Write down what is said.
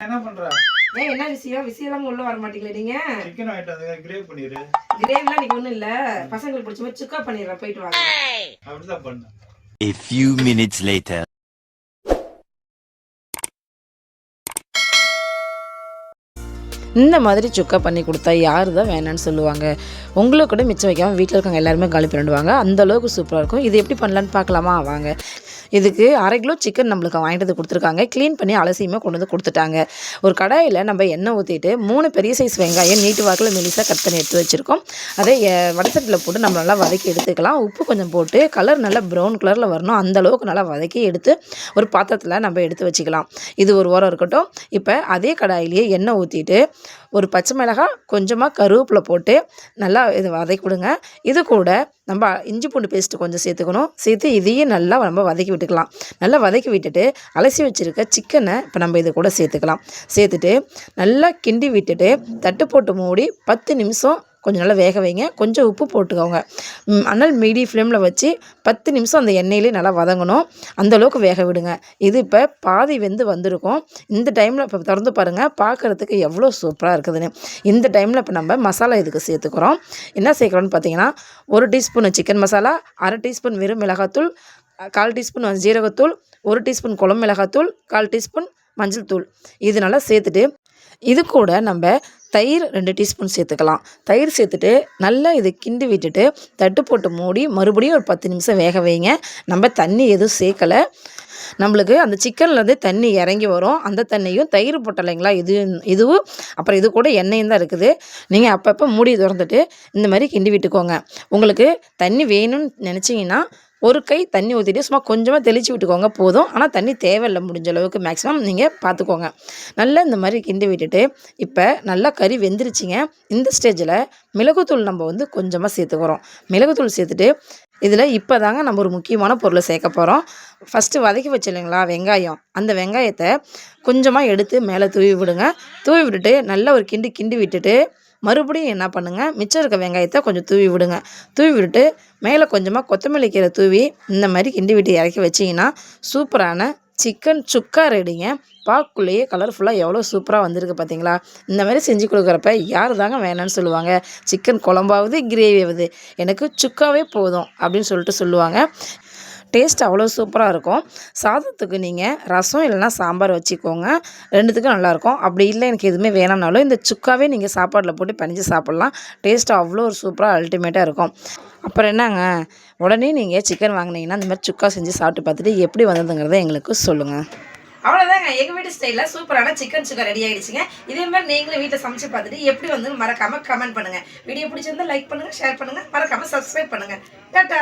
என்ன பண்ற? ஏன் என்ன விஷயம்? விஷயம்லாம் உள்ள வர மாட்டீங்களா நீங்க? சிக்கன் வாங்கிட்டு வந்து கிரேவி பண்ணிரு. கிரேவிலாம் நீங்க ஒண்ணும் இல்ல. பசங்களுக்கு பிடிச்ச மாதிரி சுக்கா பண்ணிடுறேன், போயிட்டு வாங்க. அப்படிதான் பண்ணு. A few minutes later. இந்த மாதிரி சுக்கா பண்ணி கொடுத்தா யார் தான் வேணான்னு சொல்லுவாங்க. உங்களுக்கு கூட மிச்சம் வைக்காமல் வீட்டில் இருக்கவங்க எல்லாருமே காலி பண்ணிடுவாங்க. அந்தளவுக்கு சூப்பராக இருக்கும். இது எப்படி பண்ணலான்னு பார்க்கலாமா? வாங்க. இதுக்கு 1/2 கிலோ சிக்கன் நம்மளுக்கு வாங்கிட்டு வந்து கொடுத்துருக்காங்க. க்ளீன் பண்ணி அலசியுமே கொண்டு வந்து கொடுத்துட்டாங்க. ஒரு கடாயில் நம்ம எண்ணெய் ஊற்றிட்டு 3 பெரிய சைஸ் வெங்காயம் நீட்டு வாக்கில் மெலிசாக கட் பண்ணி எடுத்து வச்சுருக்கோம். அதை வடசட்டியில் போட்டு நம்ம நல்லா வதக்கி எடுத்துக்கலாம். உப்பு கொஞ்சம் போட்டு கலர் நல்லா ப்ரௌன் கலரில் வரணும், அந்தளவுக்கு நல்லா வதக்கி எடுத்து ஒரு பாத்திரத்தில் நம்ம எடுத்து வச்சுக்கலாம். இது ஒரு ஓரம் இருக்கட்டும். இப்போ அதே கடாயிலேயே எண்ணெய் ஊற்றிட்டு ஒரு பச்சை மிளகாய், கொஞ்சமாக கருவேப்பிலை போட்டு நல்லா இது வதக்கி விடுங்க. இது கூட நம்ம இஞ்சி பூண்டு பேஸ்ட்டு கொஞ்சம் சேர்த்துக்கணும். சேர்த்து இதையும் நல்லா நம்ம வதக்கி விட்டுக்கலாம். நல்லா வதக்கி விட்டுட்டு அலசி வச்சுருக்க சிக்கனை இப்போ நம்ம இது கூட சேர்த்துக்கலாம். சேர்த்துட்டு நல்லா கிண்டி விட்டுட்டு தட்டு போட்டு மூடி 10 நிமிஷம் கொஞ்சம் நல்லா வேக வைங்க. கொஞ்சம் உப்பு போட்டுக்கோங்க. அனல் மீடியம் ஃப்ளேமில் வச்சு 10 நிமிஷம் அந்த எண்ணெயிலே நல்லா வதங்கணும். அந்தளவுக்கு வேக விடுங்க. இது இப்போ பாதி வெந்து வந்திருக்கும். இந்த டைமில் இப்போ திறந்து பாருங்கள், பார்க்குறதுக்கு எவ்வளோ சூப்பராக இருக்குதுன்னு. இந்த டைமில் இப்போ நம்ம மசாலா இதுக்கு சேர்த்துக்கிறோம். என்ன சேர்க்குறோன்னு பார்த்தீங்கன்னா, 1 டீஸ்பூன் சிக்கன் மசாலா, 1/2 டீஸ்பூன் வெறும் மிளகாத்தூள், 1/4 டீஸ்பூன் ஜீரகத்தூள், 1 டீஸ்பூன் குழம்பு மிளகாத்தூள், 1/4 டீஸ்பூன் மஞ்சள் தூள். இது நல்லா சேர்த்துட்டு இது கூட நம்ம தயிர் 2 டீஸ்பூன் சேர்த்துக்கலாம். தயிர் சேர்த்துட்டு நல்லா இது கிண்டி விட்டுட்டு தட்டு போட்டு மூடி மறுபடியும் ஒரு 10 நிமிஷம் வேக வைங்க. நம்ம தண்ணி எதுவும் சேர்க்கலை. நம்மளுக்கு அந்த சிக்கன்லேருந்து தண்ணி இறங்கி வரும். அந்த தண்ணியும் தயிர் போட்டோம் இல்லைங்களா, இதுவும் அப்புறம் இது கூட எண்ணெயும் தான் இருக்குது. நீங்கள் அப்பப்போ மூடி திறந்துட்டு இந்த மாதிரி கிண்டி விட்டுக்கோங்க. உங்களுக்கு தண்ணி வேணும்னு நினச்சிங்கன்னா ஒரு கை தண்ணி ஊற்றிட்டு சும்மா கொஞ்சமாக தெளித்து விட்டுக்கோங்க போதும். ஆனால் தண்ணி தேவையில்லை, முடிஞ்ச அளவுக்கு மேக்ஸிமம் நீங்கள் பார்த்துக்கோங்க. நல்லா இந்த மாதிரி கிண்டி விட்டுட்டு இப்போ நல்லா கறி வெந்துருச்சிங்க. இந்த ஸ்டேஜில் மிளகுத்தூள் நம்ம வந்து கொஞ்சமாக சேர்த்துக்கிறோம். மிளகுத்தூள் சேர்த்துட்டு இதில் இப்போ தாங்க நம்ம ஒரு முக்கியமான பொருளை சேர்க்க போகிறோம். ஃபஸ்ட்டு வதக்கி வச்சு இல்லைங்களா வெங்காயம், அந்த வெங்காயத்தை கொஞ்சமாக எடுத்து மேலே தூவி விடுங்க. தூவி விட்டுட்டு நல்லா ஒரு கிண்டி விட்டுட்டு மறுபடியும் என்ன பண்ணுங்கள், மிச்சம் இருக்க வெங்காயத்தை கொஞ்சம் தூவி விடுங்க. தூவி விட்டுட்டு மேலே கொஞ்சமாக கொத்தமல்லி கீரை தூவி இந்த மாதிரி கிண்டி விட்டு இறக்கி வச்சிங்கன்னா சூப்பரான சிக்கன் சுக்கா ரெடிங்க. பார்க்குள்ளேயே கலர்ஃபுல்லாக எவ்வளோ சூப்பராக வந்திருக்கு பார்த்தீங்களா? இந்த மாதிரி செஞ்சு கொடுக்குறப்ப யார் தாங்க வேணான்னு சொல்லுவாங்க? சிக்கன் குழம்பாவது கிரேவியாவது எனக்கு சுக்காவே போதும் அப்படின்னு சொல்லிட்டு சொல்லுவாங்க. டேஸ்ட் அவ்வளோ சூப்பராக இருக்கும். சாதத்துக்கு நீங்கள் ரசம் இல்லைனா சாம்பார் வச்சுக்கோங்க, 2த்துக்கும் நல்லாயிருக்கும். அப்படி இல்லை எனக்கு எதுவுமே வேணாம்னாலும் இந்த சுக்காவே நீங்கள் சாப்பாட்டில் போட்டு பிணைஞ்சு சாப்பிட்லாம். டேஸ்ட்டு அவ்வளோ ஒரு சூப்பராக அல்டிமேட்டாக இருக்கும். அப்புறம் என்னங்க, உடனே நீங்கள் சிக்கன் வாங்கினீங்கன்னா இந்த மாதிரி சுக்கா செஞ்சு சாப்பிட்டு பார்த்துட்டு எப்படி வந்ததுங்கிறத எங்களுக்கு சொல்லுங்கள். அவ்வளோதாங்க, எங்கள் வீட்டு ஸ்டைலில் சூப்பரான சிக்கன் சுக்கா ரெடி ஆகிடுச்சுங்க. இதே மாதிரி நீங்களும் வீட்டில் சமைச்சு பார்த்துட்டு எப்படி வந்து மறக்காமல் கமெண்ட் பண்ணுங்கள். வீடியோ பிடிச்சிருந்தா லைக் பண்ணுங்கள், ஷேர் பண்ணுங்கள், மறக்காமல் சப்ஸ்கிரைப் பண்ணுங்கள். டாட்டா.